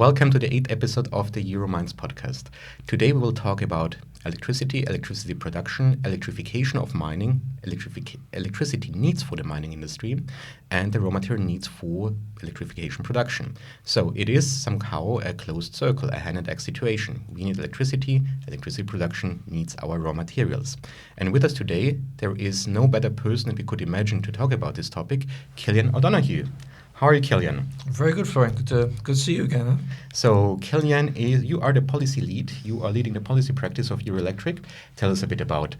Welcome to the 8th episode of the Euromines podcast. Today we will talk about electricity production, electrification of mining, electricity needs for the mining industry, and the raw material needs for electrification production. So it is somehow a closed circle, a hand and egg situation. We need electricity production needs our raw materials. And with us today, there is no better person that we could imagine to talk about this topic, Cillian O'Donoghue. How are you, Cillian? Very good, Florian. Good to see you again. Huh? So, Cillian, you are the policy lead. You are leading the policy practice of Eurelectric. Tell us a bit about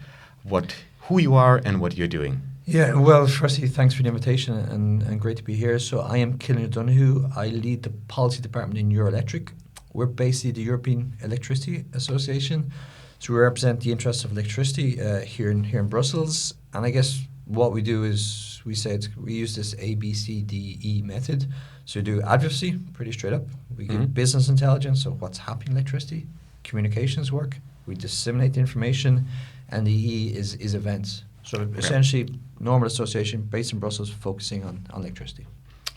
who you are and what you're doing. Yeah, well, firstly, thanks for the invitation and great to be here. So I am Cillian O'Donoghue. I lead the policy department in Eurelectric. We're basically the European Electricity Association. So we represent the interests of electricity here in Brussels. And I guess what we do is we use this ABCDE method. So we do advocacy, pretty straight up. We give business intelligence, so what's happening in electricity, communications work, we disseminate the information, and the E is events. So essentially, normal association based in Brussels focusing on electricity.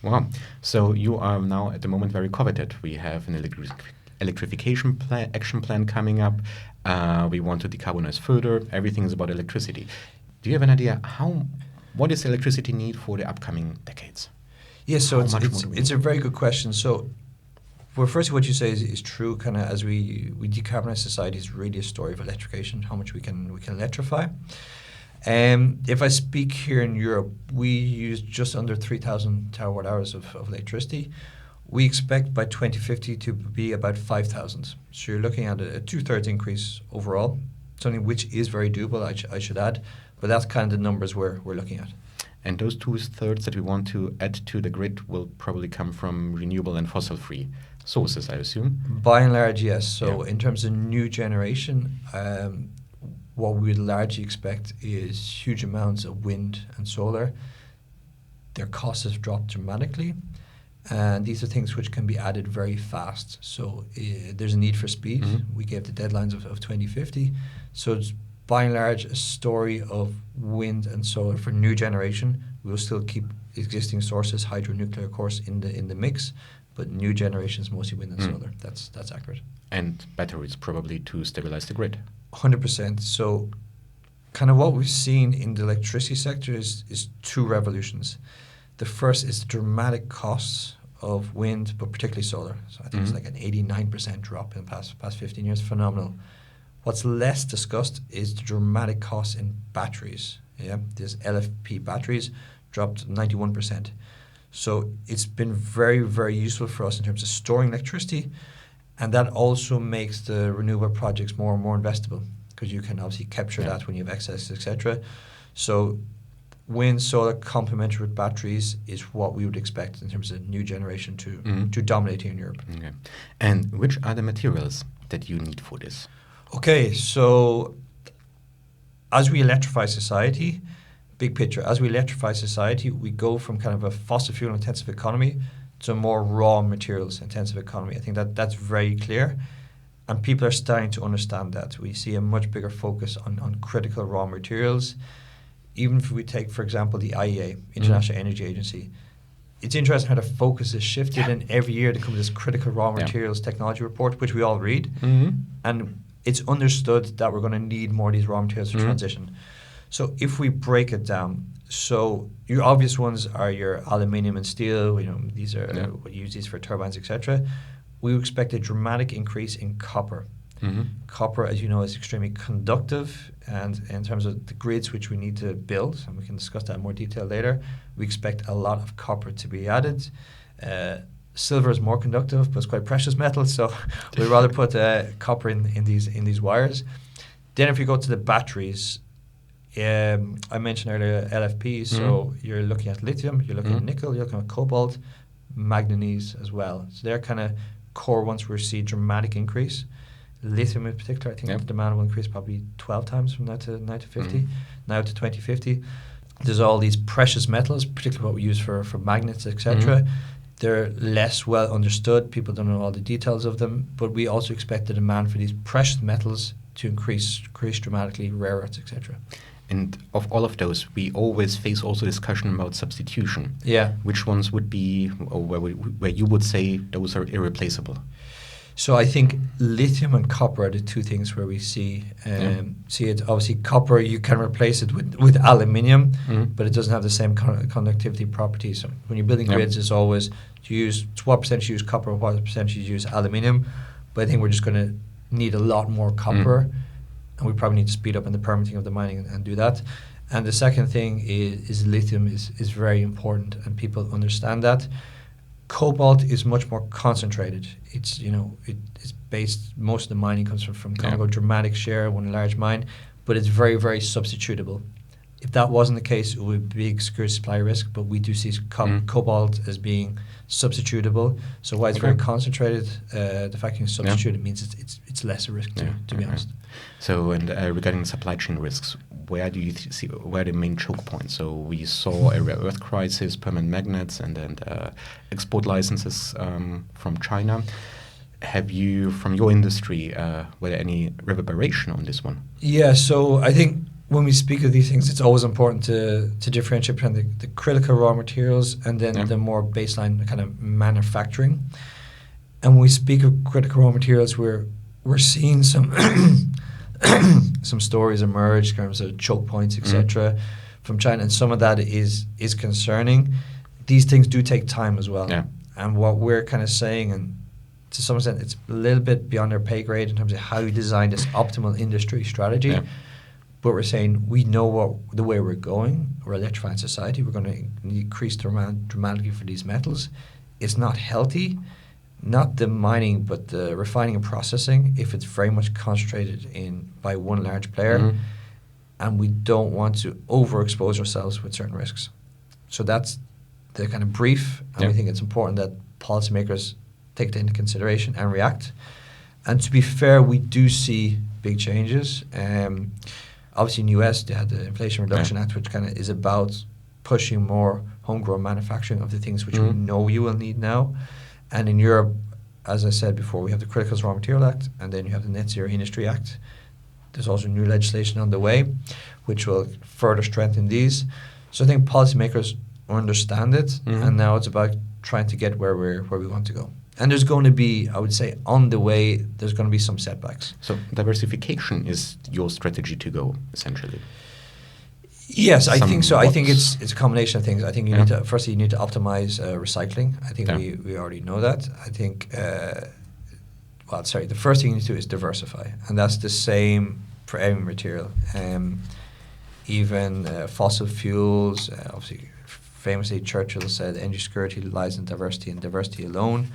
Wow. So you are now at the moment very coveted. We have an electrification action plan coming up. We want to decarbonize further. Everything is about electricity. Do you have an idea what is electricity need for the upcoming decades? Yes, so it's a very good question. So, well, firstly, what you say is true. Kind of as we decarbonize society is really a story of electrification. How much we can electrify. If I speak here in Europe, we use just under 3,000 terawatt hours of electricity. We expect by 2050 to be about 5,000. So you're looking at a 2/3 increase overall. Something which is very doable, I should add. But that's kind of the numbers we're looking at. And those 2/3 that we want to add to the grid will probably come from renewable and fossil-free sources, I assume? By and large, yes. So in terms of new generation, what we would largely expect is huge amounts of wind and solar. Their costs have dropped dramatically. And these are things which can be added very fast. So there's a need for speed. We gave the deadlines of 2050. So it's by and large, a story of wind and solar for new generation. We will still keep existing sources, hydro, nuclear, of course, in the mix, but new generations mostly wind and solar. That's accurate. And batteries probably to stabilize the grid. 100%. So, kind of what we've seen in the electricity sector is two revolutions. The first is the dramatic costs of wind, but particularly solar. So I think it's like an 89% drop in the past 15 years. Phenomenal. What's less discussed is the dramatic costs in batteries. Yeah, these LFP batteries dropped 91%. So it's been very, very useful for us in terms of storing electricity, and that also makes the renewable projects more and more investable because you can obviously capture that when you have excess, etc. So wind, solar, complementary with batteries is what we would expect in terms of new generation to dominate here in Europe. Okay. And which are the materials that you need for this? Okay, so as we electrify society, big picture, as we electrify society, we go from kind of a fossil fuel intensive economy to a more raw materials intensive economy. I think that's very clear, and people are starting to understand that. We see a much bigger focus on critical raw materials. Even if we take, for example, the IEA, International Energy Agency, it's interesting how the focus is shifted, and every year there comes this critical raw materials technology report, which we all read, and it's understood that we're going to need more of these raw materials to transition. So if we break it down, so your obvious ones are your aluminium and steel. These are we use these for turbines, etc. We expect a dramatic increase in copper. Copper, as you know, is extremely conductive, and in terms of the grids which we need to build, and we can discuss that in more detail later, we expect a lot of copper to be added. Silver is more conductive, but it's quite precious metal, so we'd rather put copper in these wires. Then if you go to the batteries, I mentioned earlier LFP, so you're looking at lithium, you're looking at nickel, you're looking at cobalt, manganese as well. So they're kind of core ones where we see dramatic increase. Lithium in particular, I think the demand will increase probably 12 times from now to 2050. There's all these precious metals, particularly what we use for magnets, etc. They're less well understood. People don't know all the details of them, but we also expect the demand for these precious metals to increase dramatically, rare earths, etc. And of all of those, we always face also discussion about substitution. Yeah. Which ones would be, or where you would say those are irreplaceable? So I think lithium and copper are the two things where we see it. Obviously, copper, you can replace it with aluminium, but it doesn't have the same conductivity properties. So when you're building grids, it's always what percentage you use copper, what percentage you use aluminium. But I think we're just going to need a lot more copper, and we probably need to speed up in the permitting of the mining and do that. And the second thing is lithium is very important, and people understand that. Cobalt is much more concentrated. It's it's based, most of the mining comes from Congo, dramatic share, one large mine, but it's very, very substitutable. If that wasn't the case, it would be a big security supply risk, but we do see cobalt as being substitutable. So why it's very concentrated, the fact you can substitute it means it's less a risk to be honest. So, and regarding supply chain risks, where do you see where the main choke points? So we saw a rare earth crisis, permanent magnets, and then export licenses from China. Have you, from your industry, were there any reverberation on this one? Yeah, so I think when we speak of these things, it's always important to differentiate between the critical raw materials and then the more baseline kind of manufacturing. And when we speak of critical raw materials, we're seeing some some stories emerge in terms of choke points, etc., from China, and some of that is concerning. These things do take time as well. And what we're kind of saying, and to some extent, it's a little bit beyond our pay grade in terms of how you design this optimal industry strategy. But we're saying we know the way we're going. We're electrifying society. We're going to increase demand dramatically for these metals. It's not healthy, not the mining, but the refining and processing, if it's very much concentrated by one large player. And we don't want to overexpose ourselves with certain risks. So that's the kind of brief, and we think it's important that policymakers take that into consideration and react. And to be fair, we do see big changes. Obviously in the US, they had the Inflation Reduction Act, which kind of is about pushing more homegrown manufacturing of the things which we know you will need now. And in Europe, as I said before, we have the Critical Raw Material Act, and then you have the Net Zero Industry Act. There's also new legislation on the way, which will further strengthen these. So I think policymakers understand it, and now it's about trying to get where we want to go. And there's going to be, I would say, on the way, there's going to be some setbacks. So diversification is your strategy to go, essentially. Yes, I think so. I think it's a combination of things. I think you need to, firstly, you need to optimize recycling. I think we already know that. I think, the first thing you need to do is diversify. And that's the same for every material. Even fossil fuels, obviously, famously Churchill said, energy security lies in diversity and diversity alone.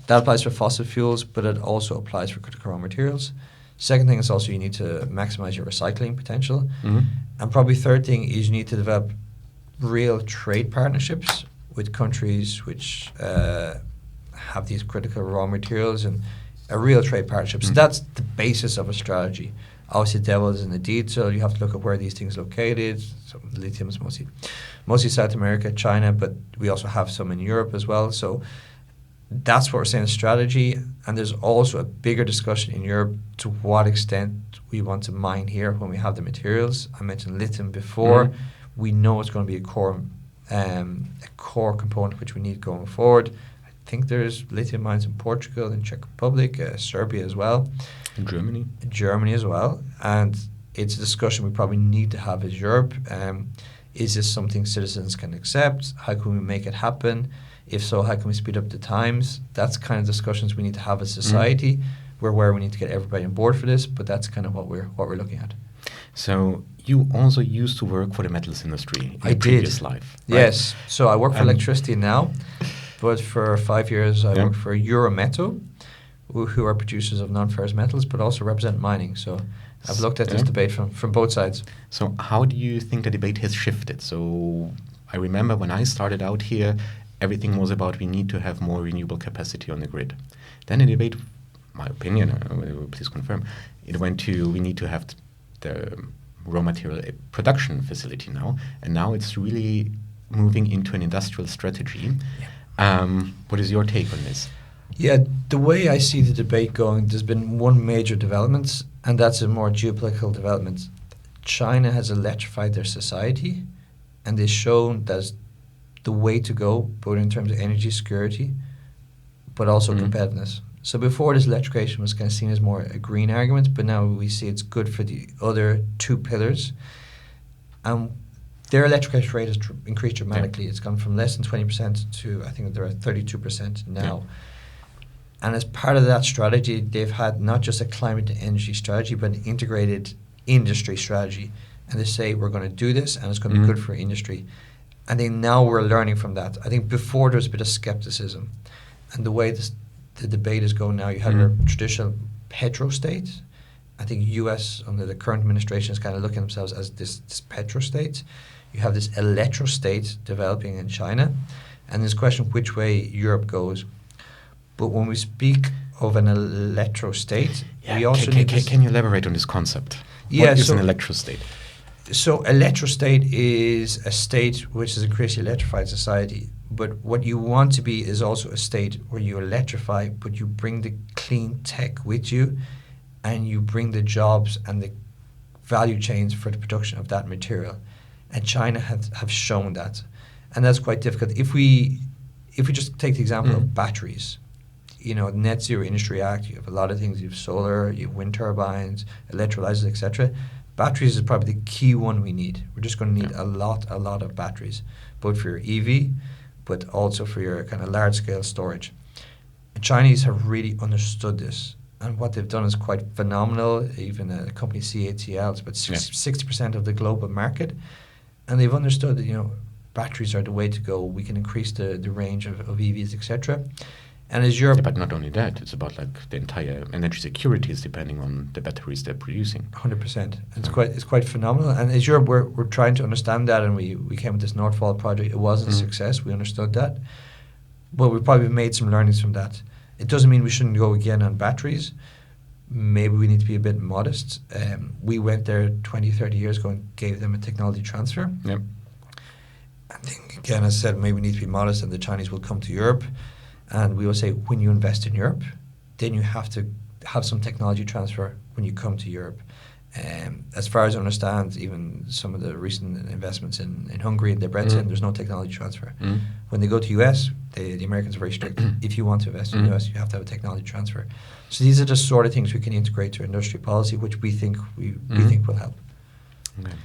That applies for fossil fuels, but it also applies for critical raw materials. Second thing is also you need to maximize your recycling potential. And probably third thing is you need to develop real trade partnerships with countries which have these critical raw materials, and a real trade partnership. So that's the basis of a strategy. Obviously, the devil is in the detail. You have to look at where these things are located. So lithium is mostly South America, China, but we also have some in Europe as well. So that's what we're saying, strategy. And there's also a bigger discussion in Europe to what extent we want to mine here when we have the materials. I mentioned lithium before. We know it's going to be a core component which we need going forward. I think there's lithium mines in Portugal, in Czech Republic, Serbia as well. In Germany. Germany as well. And it's a discussion we probably need to have as Europe. Is this something citizens can accept? How can we make it happen? If so, how can we speed up the times? That's kind of discussions we need to have as society. We're where we need to get everybody on board for this, but that's kind of what we're looking at. So you also used to work for the metals industry in your previous life, right? Yes. So I work for electricity now, but for 5 years I worked for Eurometaux, who are producers of non-ferrous metals, but also represent mining. So I've looked at this debate from both sides. So how do you think the debate has shifted? So I remember when I started out here, everything was about we need to have more renewable capacity on the grid. Then the debate, my opinion, please confirm, it went to we need to have the raw material production facility now, and now it's really moving into an industrial strategy. What is your take on this? Yeah, the way I see the debate going, there's been one major development, and that's a more geopolitical development. China has electrified their society, and they've shown that's the way to go, both in terms of energy security, but also competitiveness. So before, this electrification was kind of seen as more a green argument, but now we see it's good for the other two pillars. And their electrification rate has increased dramatically. It's gone from less than 20% to, I think they're at 32% now. And as part of that strategy, they've had not just a climate and energy strategy, but an integrated industry strategy. And they say, we're going to do this, and it's going to be good for industry. I think now we're learning from that. I think before there was a bit of skepticism. And the way the debate is going now, you have your traditional petro-state. I think US, under the current administration, is kind of looking at themselves as this petro-state. You have this electro-state developing in China. And there's a question which way Europe goes. But when we speak of an electro-state, we also need to... Can you elaborate on this concept? Yeah, what is an electro-state? So electro-state is a state which is increasingly electrified society. But what you want to be is also a state where you electrify, but you bring the clean tech with you, and you bring the jobs and the value chains for the production of that material. And China have shown that. And that's quite difficult. If we just take the example of batteries, Net Zero Industry Act, you have a lot of things. You have solar, you have wind turbines, electrolyzers, etc. Batteries is probably the key one we need. We're just going to need a lot of batteries, both for your EV, but also for your kind of large-scale storage. The Chinese have really understood this, and what they've done is quite phenomenal. Even a company, CATL, is about 60% of the global market, and they've understood that batteries are the way to go. We can increase the range of EVs, etc. And as Europe, but not only that, it's about like the entire energy security is depending on the batteries they're producing. 100%. It's quite phenomenal. And as Europe, we're trying to understand that, and we came with this Northvolt project. It wasn't a success. We understood that, but we probably made some learnings from that. It doesn't mean we shouldn't go again on batteries. Maybe we need to be a bit modest. We went there 20, 30 years ago and gave them a technology transfer. Yep. I think, again, as I said, maybe we need to be modest, and the Chinese will come to Europe. And we will say, when you invest in Europe, then you have to have some technology transfer when you come to Europe. As far as I understand, even some of the recent investments in Hungary and Debrecen, there's no technology transfer. When they go to US, the Americans are very strict. If you want to invest in the US, you have to have a technology transfer. So these are the sort of things we can integrate to industry policy, which we think we think will help.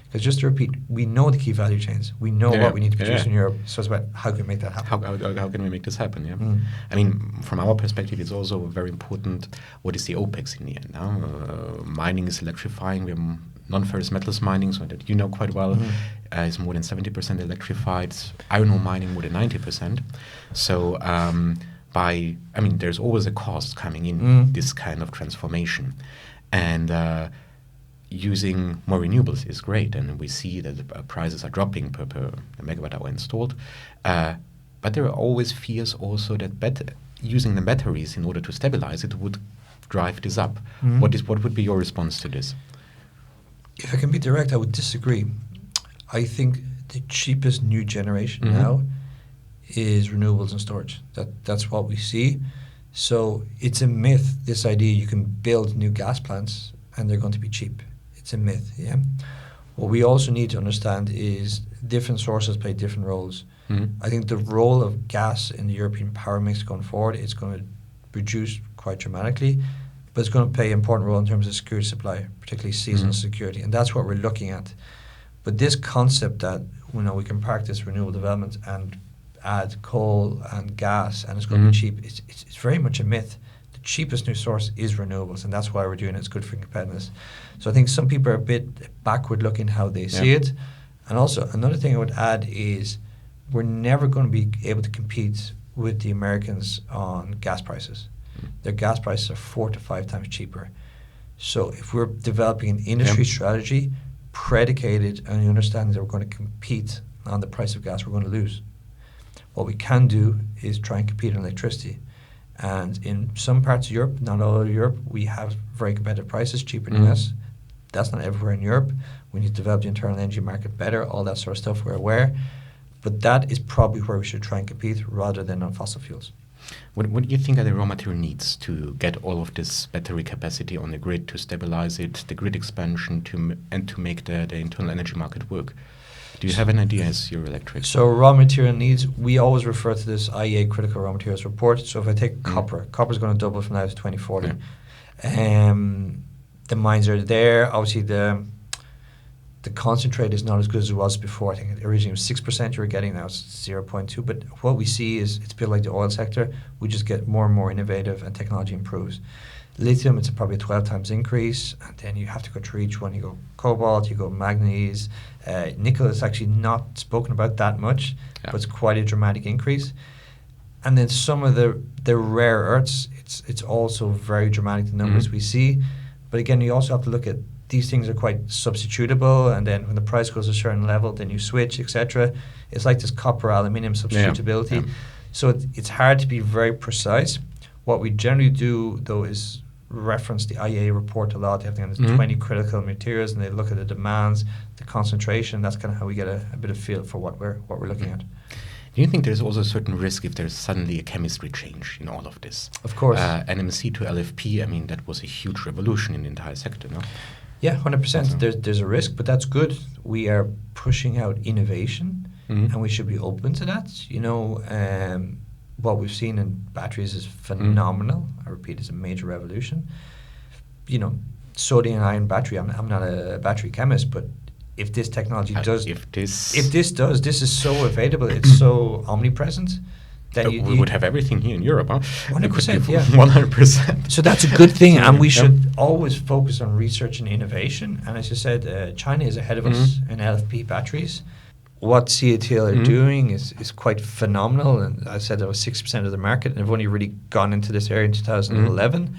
Because just to repeat, we know the key value chains. We know what we need to produce in Europe. So it's about how can we make that happen. How can we make this happen? Yeah. I mean, from our perspective, it's also very important. What is the OPEX in the end? Now, mining is electrifying. We have non-ferrous metals mining, so that you know quite well, is more than 70% electrified. Iron ore mining more than 90%. So there's always a cost coming in this kind of transformation, and using more renewables is great, and we see that the prices are dropping per megawatt hour installed. But there are always fears also that using the batteries in order to stabilize it would drive this up. What would be your response to this? If I can be direct, I would disagree. I think the cheapest new generation now is renewables and storage. That's what we see. So it's a myth, this idea you can build new gas plants and they're going to be cheap. It's a myth, yeah. What we also need to understand is different sources play different roles. I think the role of gas in the European power mix going forward is going to reduce quite dramatically, but it's going to play an important role in terms of security supply, particularly seasonal security, and that's what we're looking at. But this concept that we can practice renewable development and add coal and gas and it's going to be cheap, it's very much a myth. The cheapest new source is renewables, and that's why we're doing it. It's good for competitiveness. So I think some people are a bit backward looking how they see it. And also another thing I would add is we're never going to be able to compete with the Americans on gas prices. Their gas prices are 4 to 5 times cheaper. So if we're developing an industry strategy predicated on the understanding that we're going to compete on the price of gas, we're going to lose. What we can do is try and compete on electricity. And in some parts of Europe, not all of Europe, we have very competitive prices, cheaper in the US. That's not everywhere in Europe. We need to develop the internal energy market better, all that sort of stuff we're aware. But that is probably where we should try and compete rather than on fossil fuels. What do you think are the raw material needs to get all of this battery capacity on the grid, to stabilize it, the grid expansion, and to make the internal energy market work? Do you have an idea as Eurelectric? So raw material needs, we always refer to this IEA critical raw materials report. So if I take copper is going to double from now to 2040. Yeah. The mines are there. Obviously, the concentrate is not as good as it was before. I think originally it was 6% you were getting, now it's 0.2. But what we see is it's a bit like the oil sector. We just get more and more innovative and technology improves. Lithium, it's probably a 12 times increase, and then you have to go through each one. You go cobalt, you go manganese, nickel is actually not spoken about that much, but it's quite a dramatic increase. And then some of the rare earths, it's also very dramatic, the numbers we see. But again, you also have to look at these things are quite substitutable, and then when the price goes a certain level, then you switch, etc. It's like this copper aluminium substitutability. Yeah. So it's hard to be very precise. What we generally do, though, is reference the IEA report a lot. They have 20 critical materials, and they look at the demands, the concentration. That's kind of how we get a bit of feel for what we're looking at. Do you think there's also a certain risk if there's suddenly a chemistry change in all of this? Of course. NMC to LFP, I mean, that was a huge revolution in the entire sector, no? Yeah, 100%. There's a risk, but that's good. We are pushing out innovation, and we should be open to that. You know, what we've seen in batteries is phenomenal. I repeat, it's a major revolution. You know, sodium ion battery, I'm not a battery chemist, but if this technology this is so available, it's so omnipresent, then we would have everything here in Europe, huh? 100%, yeah. 100%. So that's a good thing, and we should always focus on research and innovation. And as you said, China is ahead of us in LFP batteries. What CATL are doing is quite phenomenal, and I said that was 6% of the market, and they've only really gone into this area in 2011.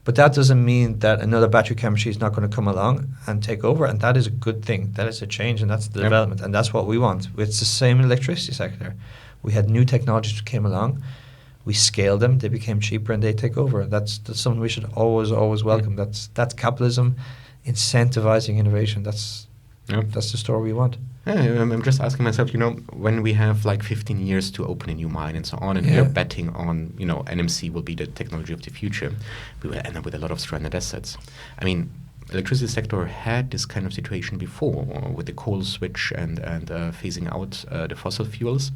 But that doesn't mean that another battery chemistry is not going to come along and take over, and that is a good thing. That is a change, and that's the development, and that's what we want. It's the same in electricity sector. We had new technologies that came along, we scaled them, they became cheaper, and they take over. That's something we should always welcome. That's capitalism, incentivizing innovation. That's the story we want. Yeah, I'm just asking myself, you know, when we have like 15 years to open a new mine and so on, and we're betting on, you know, NMC will be the technology of the future, we will end up with a lot of stranded assets. I mean, electricity sector had this kind of situation before with the coal switch and phasing out the fossil fuels.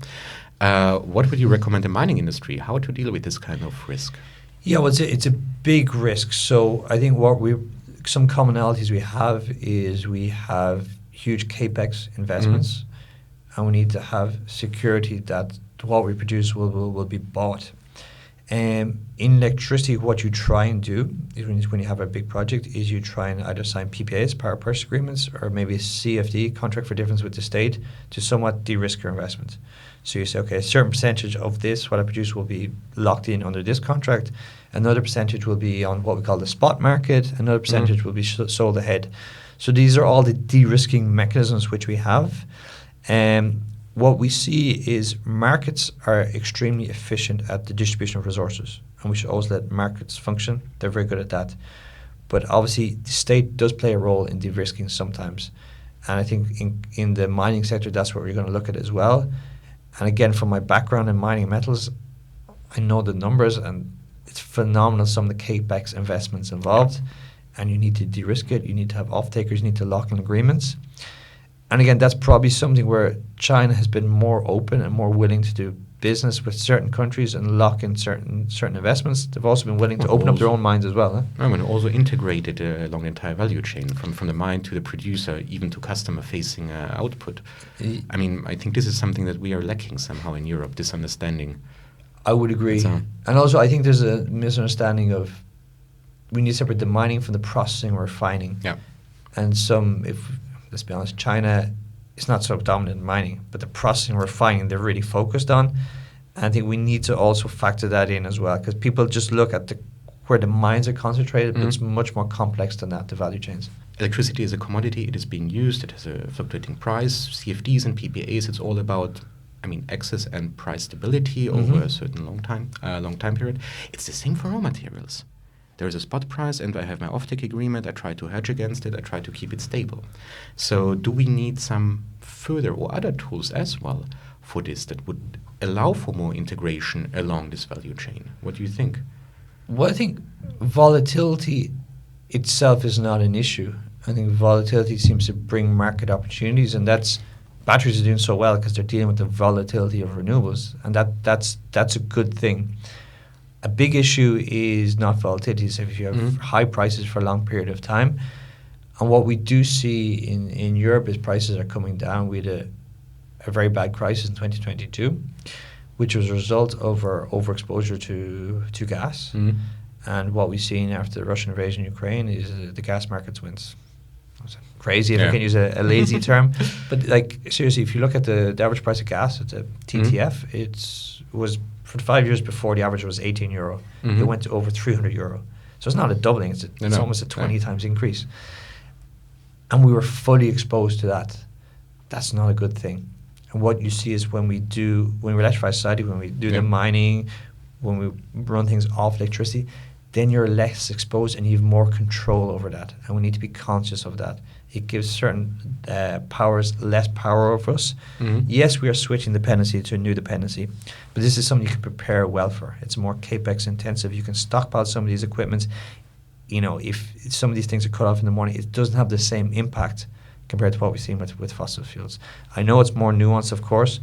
What would you recommend the mining industry? How to deal with this kind of risk? Yeah, well, it's a big risk. So I think some commonalities we have is we have huge capex investments, and we need to have security that what we produce will be bought. In electricity, what you try and do is when you have a big project is you try and either sign PPAs, power purchase agreements, or maybe a CFD, contract for difference with the state, to somewhat de-risk your investment. So you say, okay, a certain percentage of this, what I produce, will be locked in under this contract. Another percentage will be on what we call the spot market. Another percentage will be sold ahead. So these are all the de-risking mechanisms which we have. What we see is markets are extremely efficient at the distribution of resources, and we should always let markets function. They're very good at that. But obviously, the state does play a role in de-risking sometimes. And I think in the mining sector, that's what we're going to look at as well. And again, from my background in mining metals, I know the numbers, and it's phenomenal, some of the capex investments involved. And you need to de-risk it. You need to have off-takers. You need to lock in agreements. And again, that's probably something where China has been more open and more willing to do business with certain countries and lock in certain investments. They've also been willing to open up their own mines as well. Huh? And also integrated along the entire value chain, from the mine to the producer, even to customer-facing output. I mean, I think this is something that we are lacking somehow in Europe, this understanding. I would agree. And also, I think there's a misunderstanding of we need to separate the mining from the processing or refining. Yeah. And let's be honest, China is not so dominant in mining, but the processing and refining they're really focused on. And I think we need to also factor that in as well, because people just look at where the mines are concentrated, but it's much more complex than that, the value chains. Electricity is a commodity, it is being used, it has a fluctuating price, CFDs and PPAs, it's all about, I mean, access and price stability over a certain long time period. It's the same for raw materials. There is a spot price, and I have my offtake agreement. I try to hedge against it. I try to keep it stable. So do we need some further or other tools as well for this that would allow for more integration along this value chain? What do you think? Well, I think volatility itself is not an issue. I think volatility seems to bring market opportunities, and that's batteries are doing so well because they're dealing with the volatility of renewables, and that's a good thing. A big issue is not volatility. So if you have high prices for a long period of time, and what we do see in Europe is prices are coming down. We had a very bad crisis in 2022, which was a result of our overexposure to gas. And what we've seen after the Russian invasion of Ukraine is the gas markets went crazy, if I can use a lazy term. But like seriously, if you look at the average price of gas at the TTF, it was for the 5 years before the average was €18. It went to over €300. So it's not a doubling; it's almost a 20 times increase. And we were fully exposed to that. That's not a good thing. And what you see is when we electrify society, when we do the mining, when we run things off electricity, then you're less exposed and you have more control over that. And we need to be conscious of that. It gives certain powers less power over us. Yes, we are switching dependency to a new dependency, but this is something you can prepare well for. It's more capex intensive. You can stockpile some of these equipments. You know, if some of these things are cut off in the morning, it doesn't have the same impact compared to what we've seen with fossil fuels. I know it's more nuanced, of course,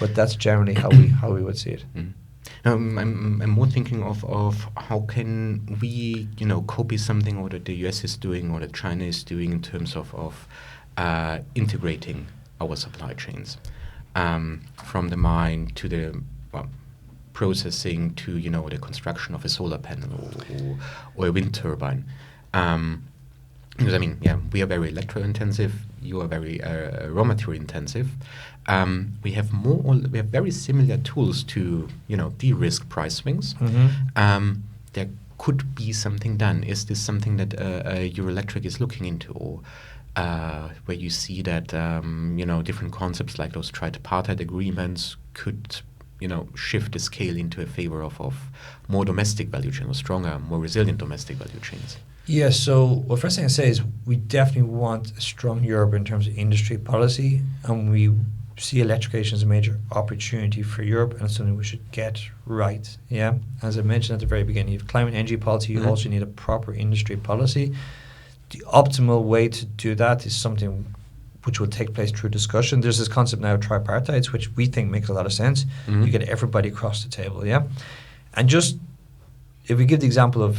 but that's generally how we would see it. I'm more thinking of how can we, copy something or that the US is doing or that China is doing in terms of integrating our supply chains, from the mine to the processing to the construction of a solar panel or a wind turbine. Because we are very electro-intensive. You are very raw material intensive. We have very similar tools to de-risk price swings. There could be something done. Is this something that Eurelectric is looking into, or where you see that different concepts like those tripartite agreements could shift the scale into a favor of more domestic value chains, or stronger, more resilient domestic value chains? Yeah, so what first thing I say is we definitely want a strong Europe in terms of industry policy, and we see electrification as a major opportunity for Europe, and it's something we should get right. Yeah, as I mentioned at the very beginning, you have climate and energy policy, you also need a proper industry policy. The optimal way to do that is something which will take place through discussion. There's this concept now of tripartites, which we think makes a lot of sense. You get everybody across the table, and just if we give the example of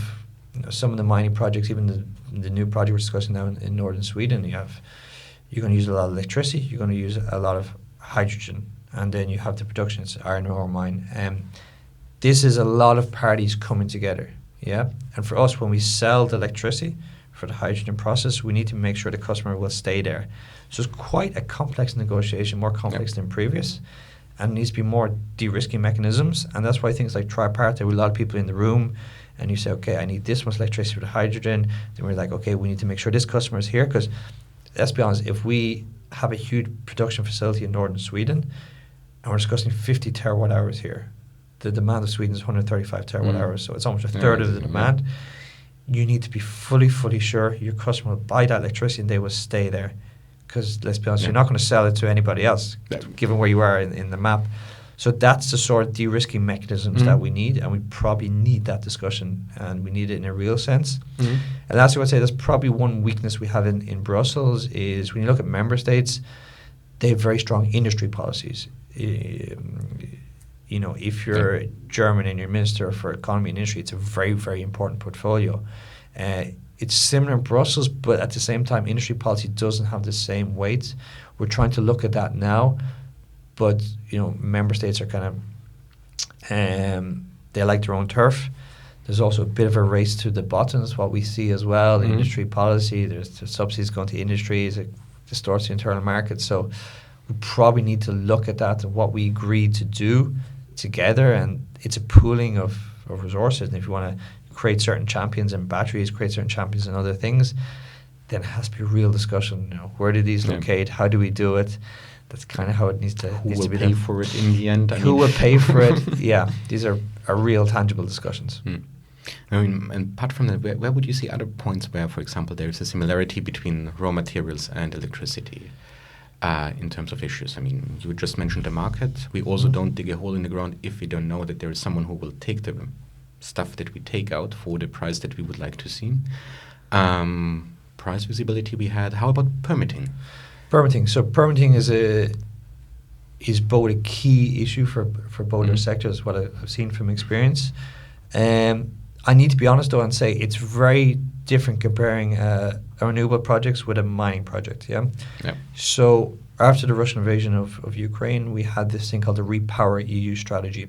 some of the mining projects, even the new project we're discussing now in northern Sweden, you're going to use a lot of electricity, you're going to use a lot of hydrogen, and then you have the production, it's iron ore mine. This is a lot of parties coming together, and for us, when we sell the electricity for the hydrogen process, we need to make sure the customer will stay there. So it's quite a complex negotiation, more complex than previous, and needs to be more de-risking mechanisms, and that's why things like tripartite, with a lot of people in the room, and you say, okay, I need this much electricity for the hydrogen. Then we're like, okay, we need to make sure this customer is here, because let's be honest, if we have a huge production facility in northern Sweden and we're discussing 50 terawatt hours here, the demand of Sweden is 135 terawatt hours, so it's almost a third of the demand. You need to be fully sure your customer will buy that electricity and they will stay there, because let's be honest, you're not going to sell it to anybody else, given where you are in the map. So that's the sort of de-risking mechanisms that we need, and we probably need that discussion, and we need it in a real sense. And lastly, I would say there's probably one weakness we have in Brussels is when you look at member states, they have very strong industry policies. If you're German and you're Minister for Economy and Industry, it's a very, very important portfolio. It's similar in Brussels, but at the same time, industry policy doesn't have the same weight. We're trying to look at that now. But member states are kind of they like their own turf. There's also a bit of a race to the bottom. That's what we see as well. Industry policy, there's the subsidies going to industries, it distorts the internal market. So we probably need to look at that and what we agreed to do together. And it's a pooling of resources. And if you want to create certain champions in batteries, create certain champions in other things, then it has to be a real discussion. Where do these locate? How do we do it? That's kind of how it needs to be. Who will pay for it in the end? Who will pay for it? Yeah, these are real tangible discussions. And apart from that, where would you see other points where, for example, there is a similarity between raw materials and electricity? in terms of issues. I mean, you just mentioned the market. We also don't dig a hole in the ground if we don't know that there is someone who will take the stuff that we take out for the price that we would like to see. Price visibility we had. How about permitting? Permitting. So permitting is both a key issue for both our sectors, what I've seen from experience. I need to be honest though and say it's very different comparing a renewable projects with a mining project. Yeah. So after the Russian invasion of Ukraine, we had this thing called the Repower EU strategy,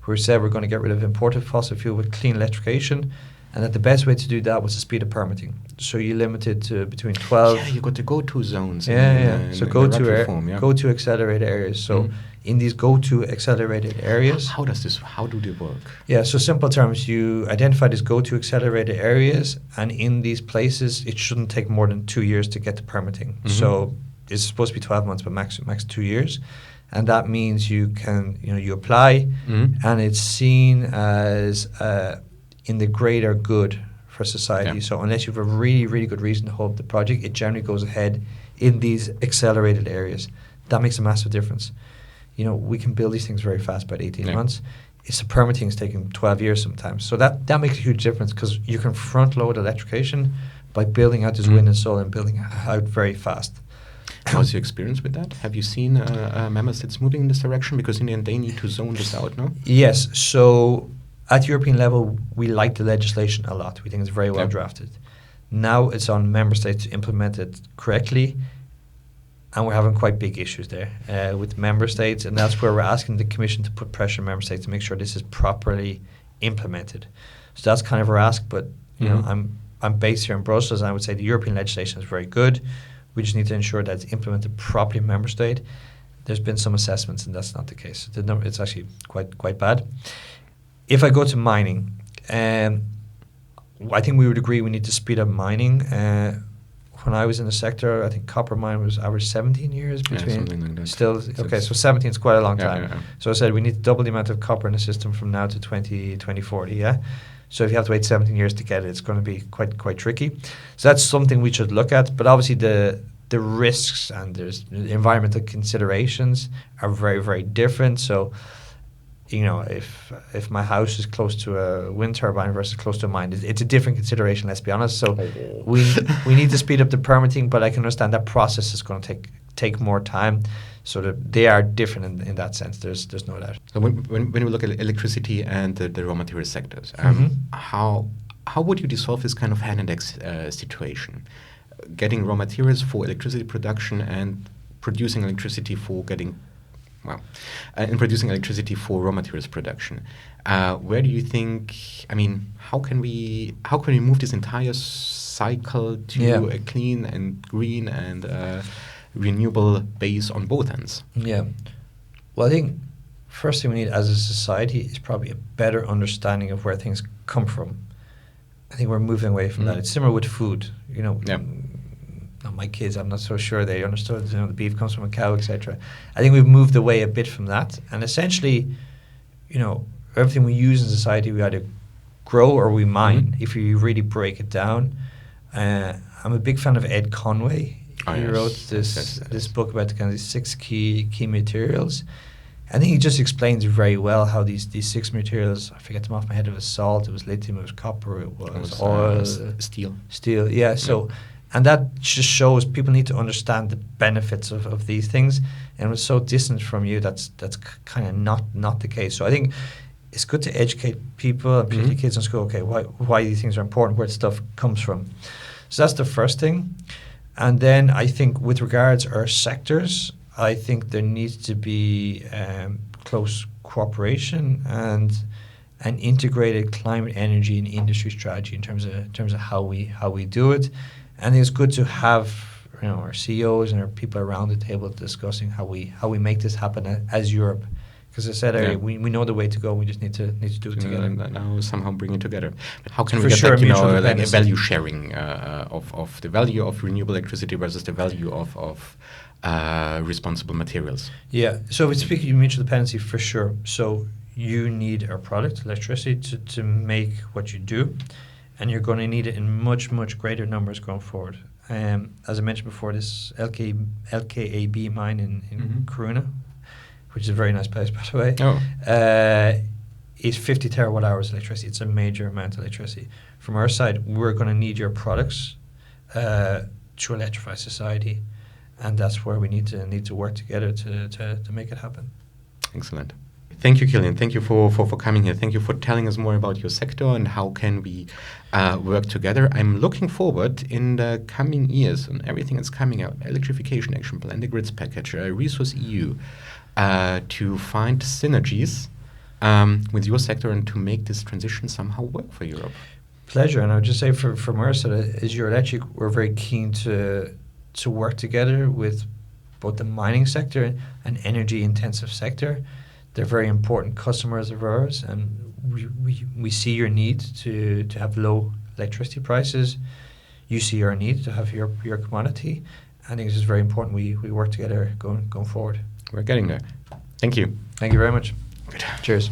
where we said we're going to get rid of imported fossil fuel with clean electrification, and that the best way to do that was the speed of permitting. So you limit it to between 12. Yeah, you got the go-to zones. So go-to accelerated areas. So in these go-to accelerated areas. How do they work? Yeah, so simple terms, you identify these go-to accelerated areas, and in these places, it shouldn't take more than 2 years to get the permitting. So it's supposed to be 12 months, but max 2 years. And that means you apply, and it's seen as in the greater good for society. So unless you have a really, really good reason to hold the project, it generally goes ahead in these accelerated areas. That makes a massive difference. We can build these things very fast, about 18 months. It's the permitting is taking 12 years sometimes. So that makes a huge difference, because you can front load electrification by building out this wind and solar and building out very fast. How's your experience with that? Have you seen member states moving in this direction? Because in the end, they need to zone this out, no? Yes. So at European level, we like the legislation a lot. We think it's very well drafted. Now it's on member states to implement it correctly, and we're having quite big issues there with member states, and that's where we're asking the Commission to put pressure on member states to make sure this is properly implemented. So that's kind of our ask, but I'm based here in Brussels, and I would say the European legislation is very good. We just need to ensure that it's implemented properly in member state. There's been some assessments, and that's not the case. It's actually quite bad. If I go to mining, I think we would agree we need to speed up mining. When I was in the sector, I think copper mine was average 17 years between. Something like that. Still, okay, so 17 is quite a long time. Yeah. So I said we need to double the amount of copper in the system from now to 2040, yeah? So if you have to wait 17 years to get it, it's going to be quite tricky. So that's something we should look at. But obviously the risks and there's the environmental considerations are very, very different. So, if my house is close to a wind turbine versus close to a mine, it's a different consideration, let's be honest. So we need to speed up the permitting, but I can understand that process is going to take more time. So they are different in that sense. There's no doubt. So when we look at electricity and the raw material sectors, how would you dissolve this kind of hand-in-hand situation? Getting raw materials for electricity production and producing electricity for and producing electricity for raw materials production. Where do you think? I mean, how can we move this entire cycle to a clean and green and renewable base on both ends? Yeah. Well, I think first thing we need as a society is probably a better understanding of where things come from. I think we're moving away from that. It's similar with food. My kids, I'm not so sure they understood, the beef comes from a cow, etc. I think we've moved away a bit from that. And essentially, everything we use in society, we either grow or we mine, if you really break it down. I'm a big fan of Ed Conway. He wrote this book about the kind of 6 key materials. I think he just explains very well how these 6 materials, I forget them off my head, it was salt, it was lithium, it was copper, it was oil. Steel, yeah. So, and that just shows people need to understand the benefits of these things. And it's so distant from you, that's kind of not the case. So I think it's good to educate people, and particularly kids in school, okay, why these things are important, where stuff comes from. So that's the first thing. And then I think with regards our sectors, I think there needs to be close cooperation and an integrated climate, energy, and industry strategy in terms of how we do it. And it's good to have our CEOs and our people around the table discussing how we make this happen as Europe. Because I said earlier, we know the way to go. We just need to do it together. Now somehow bring it together. But how can we get like a value sharing of the value of renewable electricity versus the value of responsible materials? Yeah. So if it's speaking of mutual dependency, for sure. So you need our product, electricity, to make what you do. And you're going to need it in much, much greater numbers going forward. As I mentioned before, this LKAB mine in Kiruna, which is a very nice place, by the way, is 50 terawatt hours of electricity. It's a major amount of electricity. From our side, we're going to need your products to electrify society, and that's where we need to work together to make it happen. Excellent. Thank you, Cillian. Thank you for coming here. Thank you for telling us more about your sector and how can we work together. I'm looking forward in the coming years and everything that's coming out, Electrification Action Plan, the Grids Package, Resource EU, to find synergies with your sector and to make this transition somehow work for Europe. Pleasure. And I would just say from our side, as Eurelectric, we're very keen to work together with both the mining sector and energy-intensive sector. They're very important customers of ours, and we see your need to have low electricity prices. You see our need to have your commodity. I think this is very important. We work together going forward. We're getting there. Thank you. Thank you very much. Good. Cheers.